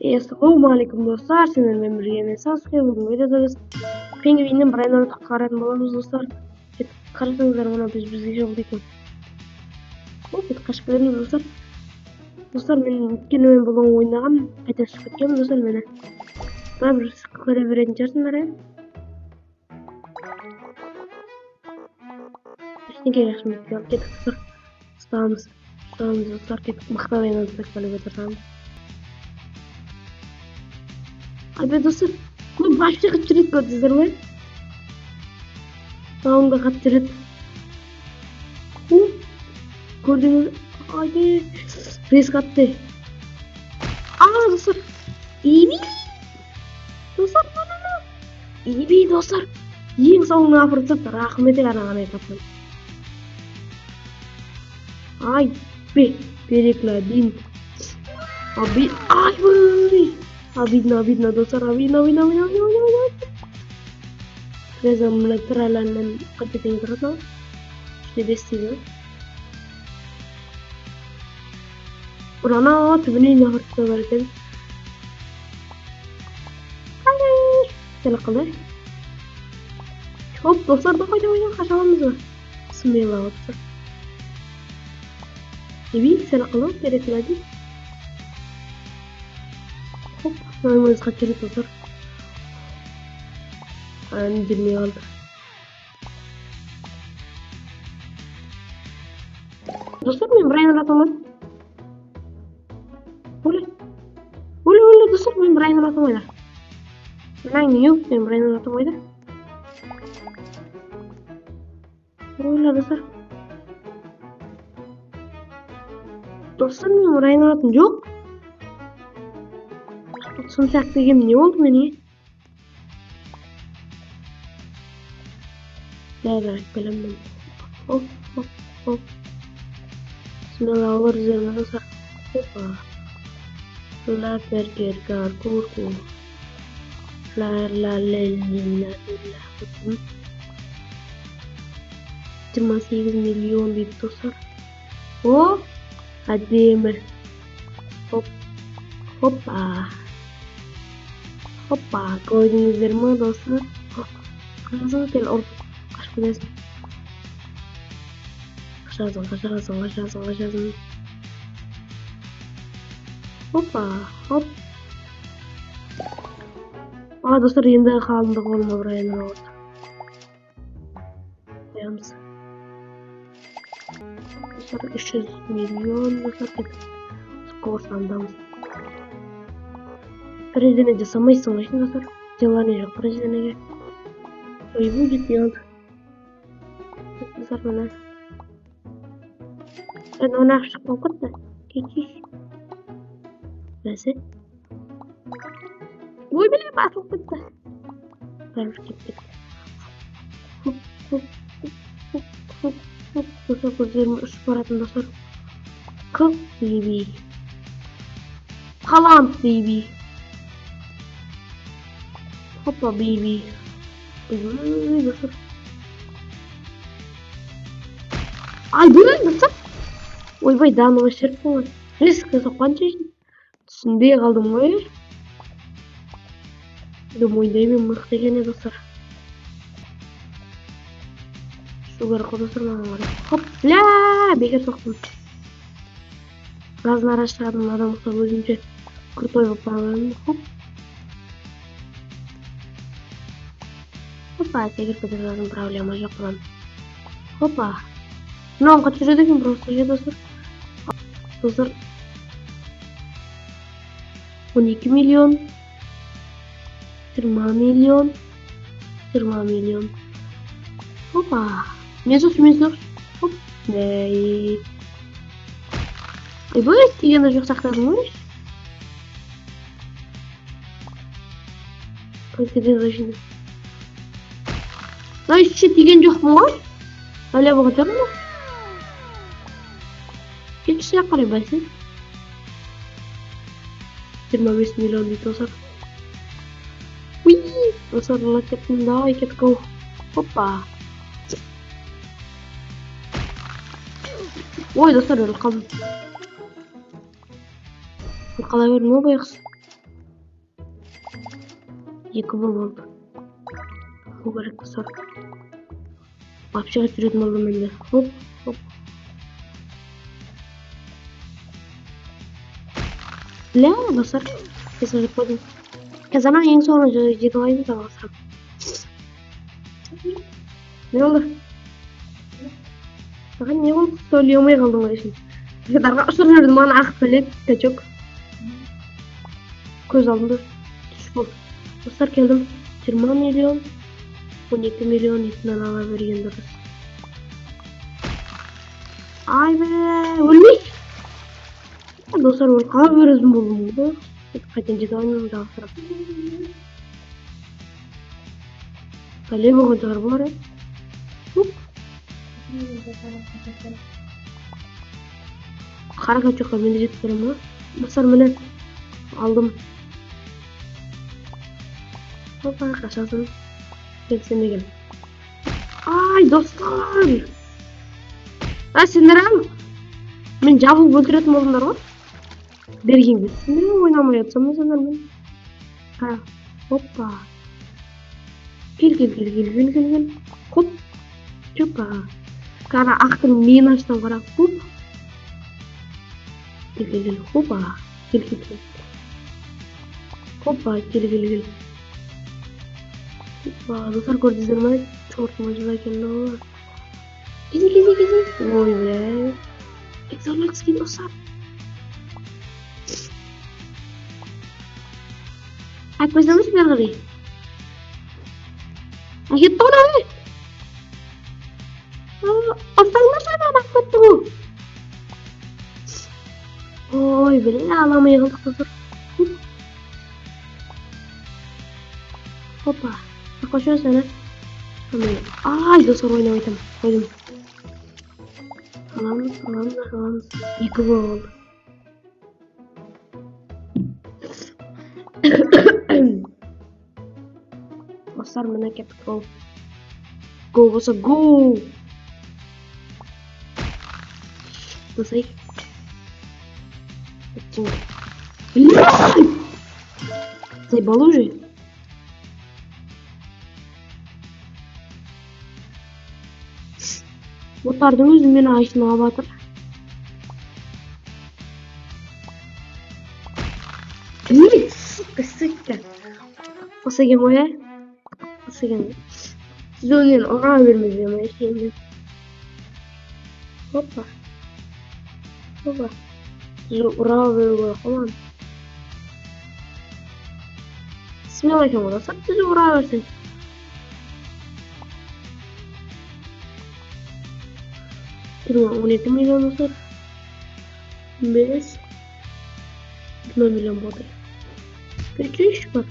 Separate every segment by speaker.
Speaker 1: Assalamualaikum dostlar, sizlerle birlikte Sasuke bugün videoda biz Penguin'in Brian'ı çıkartan bolamız dostlar. Karşınızda bana bizge жол дейт. Bu kaçıp беріңіз dostlar. Dostlar men өткен ойын болған ойнаған қайта шығып кеткенмін достар мені. Бірақ бір көре беретін шығарсыңдар ә? Ештеңе жақсы емес. Кеттік достар. Ұстамыз достар, кеттік мықты ойнауды тастап отырсам. Abi dostlar, bu başta kaçırık gördünüz mü? Tamam da kaçırık. Gördünüz mü? Hadi. Risk attı. Aa dostlar. İyi mi? Dostlar bana. İyi mi dostlar? Ең соңына фырсат рахметі қараған айтатын. Ай, перекладин. Abi, ay vay. Обидно, достар, обидно. Реза мына траланнан капитан тұратын. Işte бестиді. Урана түбіне нағыртта бар екен. Сәлі қылды. Хоп, достар, давай, қашаламыз ба? Смело достар. Еби, сәлі қылды, переклади. Хоп, мынамыз қачырып достар. Жүрмей қалды. Достар, мен Брайан атамадым. Өлі, достар, мен Брайан атамайды. Мынау не yok, мен Брайан атамайды. Өлі, достар. Достар, мен Брайан атым жоқ. Сымсақ деген не oldu мене? Бәрі біліммен. Хоп. Bismillah olur üzerine dostlar. Hoppa. La perger kurku. La. 28 milyon deyip dostlar. Hadi Hoppa. Gördünüzler mi dostlar? Kırmızı tel orta. Kaç bilesin. Kaçarsın. Hoppa. Dostlar endi қалыңдық olma Brian'ın orada. Koyamız. Dostlar 300 milyon dostlar skorlandamız. Президент жасамайсың ғой достар. Желание жоқ президентке. Ой, будет делать. Достар мына. Sen ona aşık oldun da. Geçiş. Neyse. Oy bile basıp gitti. Varmış gittik. Hop. Dostlar gözlerimi ışık baratın dostlar. Kıl baby. Haaland baby. Hoppa baby. Oy dostlar. Ay bu ne dostlar? Ойбай, данова шерп болады. Рискі соққанша түсінбей қалдым ғой. Мойындаймын мықты екен достар. Шу керек достар маған қарай. Хоп, бекер соқтым. Газын ара шығадым, адам ұқсап өзімше крутой болып барамын. Хоппа, секіріп кетіп жатырмын, проблема жоқ бұдан. Хоппа. Мынауын қачырады екен просто достар. Dostlar 12 milyon 20 milyon Hoppa Mesut Hop Ney Bu degende жоқ сақтадым ғой деген жоқпын ғой әлі болған жоқпын Geçişe қарай байсың. 25 milyon дейді достар. Достар лакеттің давай кеттік ау. Хоппа. Ой достар өліп қалдым. Қала бердің ғой байқыз. 2 болду. Bu керек достор. Вообще жүрөтүн болдум менде. Хоп, хоп. Ля, достор. Кесип койдум. Казана эң соңуна жетип алайын да достор. Ne oldu? Bakın ne oldu? Söyleyemeye kaldım o işin. Arkadaşlar gördüm bana akbelet de çok. Göz aldığımda düşük oldu. Dostlar geldim. 20 milyon 12 milyon itinden alavergen duruz. Ay be ölmüş. Dostlar o kadar bir özüm buldum burada. Kaçıncı da oynuyorum daha sonra. Kaleye bakınca var ya. Қара качокка мен жетіп тұрмын ба? Достар міне алдым. Опа, қашасын. Келсеме кел. Ай, достар! Сендер ал? Мен жабылып өлтіретін болдыңдар ғой? Бергенде. Сендер ойнамай жатсам ба сендер мен? Опа. Кел. Хоп. Чупа. Кара ақтың мен аштан қара. Хоп. Кел. Хопа. Кел. Хопа. Кел. Хопа. Достар көрдіңіздер ме? Чортыма жыла келді олар. Кези. Ой бля. Экзорлекский достар. Айтпайсаңыз бері қарай. Кетті ғой ой. Ұрсаңдар жадан ақ кетті ғой. Ой, біле аламай қалдық достар. Hoppa. Koşuyor sana. Ay dostlar oyna oynadım. Koydum. Alamız. İki gol oldu. Dostlar bana kapık gol. Gol olsa gol. Dostlar. Заебал уже. Otardың өзі мені айшынаға батыр. Sıkı. Pasagem oya. Pasagem. Siz önüne ona vermeyeceğim ya şimdi. Hoppa. Siz ona veriyor falan. Bismillahirrahmanirrahim olursa siz ona versin. Terima 12 milyon dostlar. 5 20 milyon bodur. Küçük bak.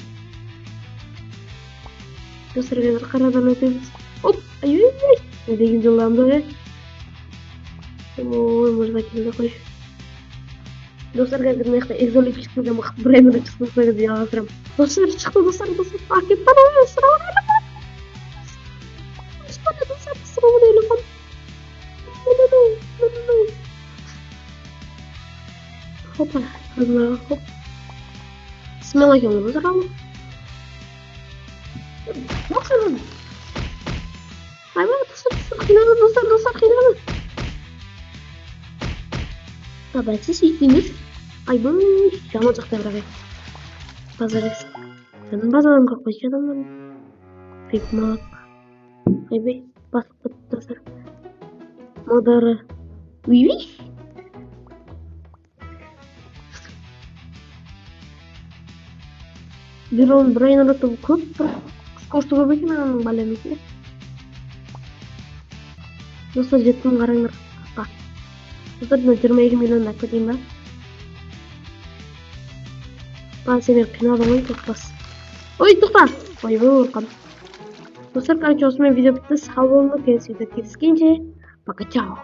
Speaker 1: Dostlar kadar karadan ötemiz. Hop ay. Ne degin yollandı ya. Oy burada keldi koy. Dostlar kadar ne kadar egzolik çıktı mı? Buraya da çıksa diye alırım. Dostlar çıktı dostlar. Fark et bana sıra var. Sıra var. Hoppa, Allah, hop. Bismillahirrahmanirrahim. Bakalım. Bakalım. Ay bak dostlar kıynalı. Tabii siz yittiniz. Ay bu yanacak devre. Pazar eksik. Ben pazarım kalkmış adamım. Fikmak. Ay be basıp dostlar. Madara. Oui. Bir on brain alıp көп скоросту көп екен ананың балем екен. Достар жеттім қараңдар. Достар 22 миллионда кетейін ба? Ба сендер қинадың ғой тоқтас. Ой тоқта. Ой қорқам. Достар, короче, осымен видео бітті. Сау болыңдар. Келесі видеода кездескенше. Пока, чао.